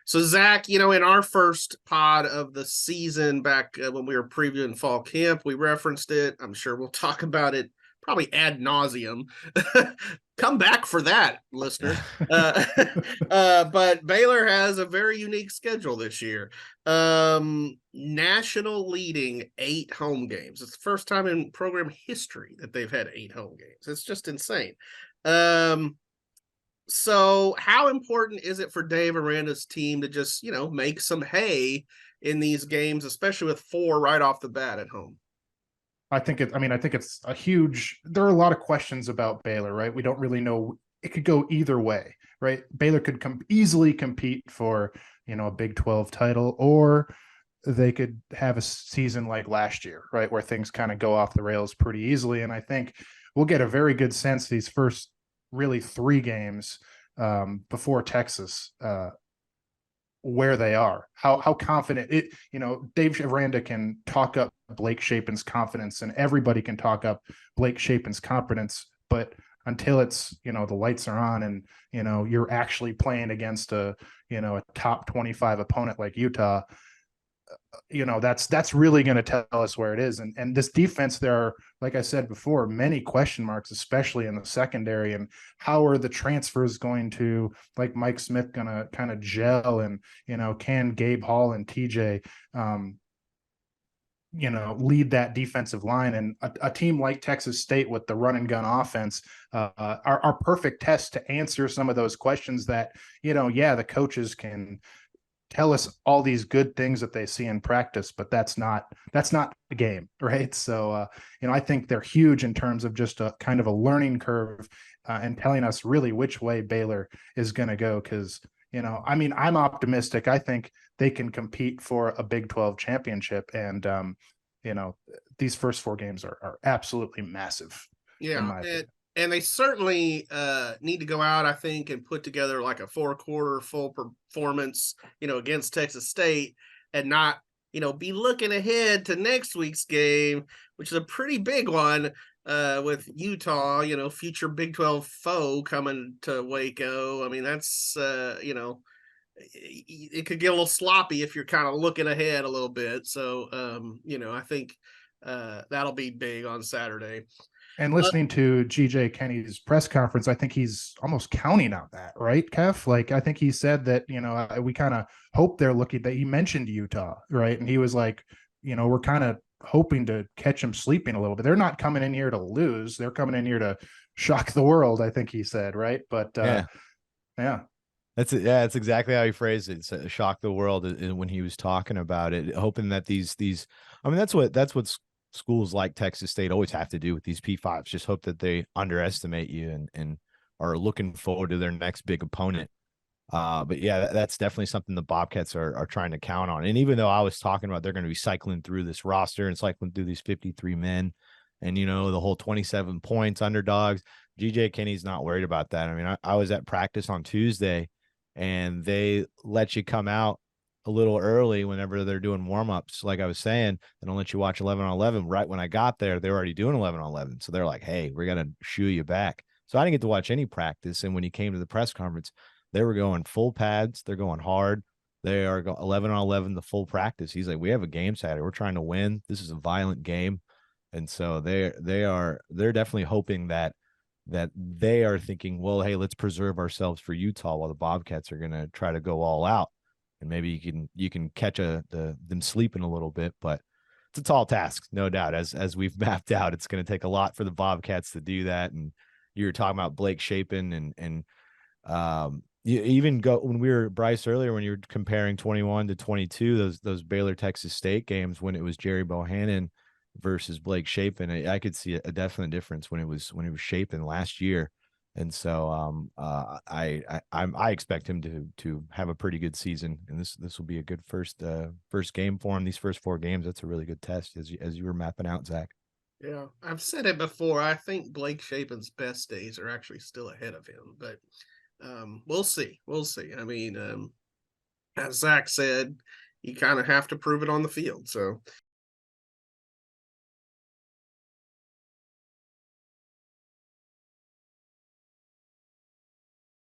So, Zach, in our first pod of the season back when we were previewing fall camp, we referenced it. I'm sure we'll talk about it probably ad nauseum. Come back for that, listener. But Baylor has a very unique schedule this year. National leading 8 home games. It's the first time in program history that they've had 8 home games. It's just insane. So how important is it for Dave Aranda's team to just, make some hay in these games, especially with 4 right off the bat at home? I think it's a huge, there are a lot of questions about Baylor, right? We don't really know. It could go either way, right? Baylor could easily compete for, a Big 12 title, or they could have a season like last year, right? Where things kind of go off the rails pretty easily. And I think we'll get a very good sense these first really 3 games before Texas, where they are, how confident it, Dave Aranda can talk up Blake Shapen's confidence, and everybody can talk up Blake Shapen's confidence, but until it's, the lights are on and, you're actually playing against a top 25 opponent like Utah, that's really going to tell us where it is. And this defense, there are, like I said before, many question marks, especially in the secondary. And how are the transfers going to, like Mike Smith, going to kind of gel? And, can Gabe Hall and TJ, lead that defensive line? And a team like Texas State with the run and gun offense are perfect tests to answer some of those questions that, the coaches can tell us all these good things that they see in practice, but that's not the game, right? So, I think they're huge in terms of just a kind of a learning curve and telling us really which way Baylor is going to go. Because, I'm optimistic. I think they can compete for a Big 12 championship. And, these first 4 games are absolutely massive. Yeah. And they certainly need to go out, I think, and put together like a 4-quarter full performance, against Texas State, and not, be looking ahead to next week's game, which is a pretty big one with Utah, future Big 12 foe coming to Waco. I mean, that's, it could get a little sloppy if you're kind of looking ahead a little bit. So, I think that'll be big on Saturday. And listening to GJ Kenny's press conference, I think he's almost counting on that, right, Keff? Like, I think he said that, we kind of hope they're looking, that he mentioned Utah, right? And he was like, we're kind of hoping to catch them sleeping a little bit. They're not coming in here to lose. They're coming in here to shock the world, I think he said, right? But yeah. That's exactly how he phrased it. It's shock the world when he was talking about it, hoping that these, I mean, that's what schools like Texas State always have to do with these P5s. Just hope that they underestimate you and are looking forward to their next big opponent. But yeah, that's definitely something the Bobcats are trying to count on. And even though I was talking about they're going to be cycling through this roster and cycling through these 53 men and, the whole 27 points underdogs, GJ Kenny's not worried about that. I mean, I was at practice on Tuesday and they let you come out a little early whenever they're doing warm-ups. Like I was saying, they don't let you watch 11 on 11. Right when I got there, they were already doing 11 on 11. So they're like, hey, we're going to shoo you back. So I didn't get to watch any practice. And when he came to the press conference, they were going full pads. They're going hard. They are 11 on 11, the full practice. He's like, we have a game Saturday. We're trying to win. This is a violent game. And so they're definitely hoping that they are thinking, well, hey, let's preserve ourselves for Utah while the Bobcats are going to try to go all out. And maybe you can catch them sleeping a little bit, but it's a tall task, no doubt. As we've mapped out, it's going to take a lot for the Bobcats to do that. And you were talking about Blake Shapen and you even go when we were Brice earlier, when you were comparing 21 to 22, those Baylor Texas State games when it was Jerry Bohannon versus Blake Shapen, I could see a definite difference when it was Shapen last year. And so I expect him to have a pretty good season, and this will be a good first game for him. These first 4 games, that's a really good test as you were mapping out, Zach. Yeah, I've said it before. I think Blake Shapen's best days are actually still ahead of him, but we'll see. We'll see. I mean, as Zach said, you kind of have to prove it on the field. So